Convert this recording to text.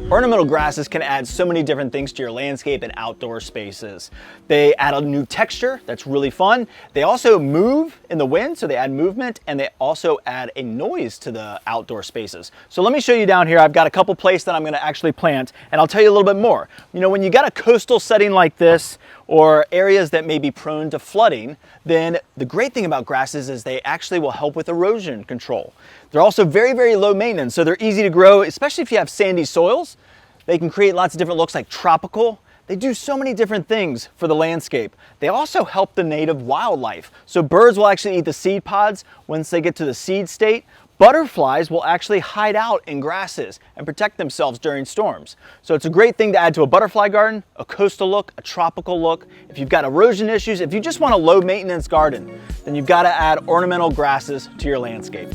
Ornamental grasses can add so many different things to your landscape and outdoor spaces. They add a new texture that's really fun. They also move in the wind, so they add movement, and they also add a noise to the outdoor spaces. So let me show you down here. I've got a couple places that I'm going to actually plant, and I'll tell you a little bit more. You know, when you got a coastal setting like this, or areas that may be prone to flooding, then the great thing about grasses is they actually will help with erosion control. They're also very, very low maintenance, so they're easy to grow, especially if you have sandy soils. They can create lots of different looks like tropical. They do so many different things for the landscape. They also help the native wildlife. So birds will actually eat the seed pods once they get to the seed state. Butterflies will actually hide out in grasses and protect themselves during storms. So it's a great thing to add to a butterfly garden, a coastal look, a tropical look. If you've got erosion issues, if you just want a low maintenance garden, then you've got to add ornamental grasses to your landscape.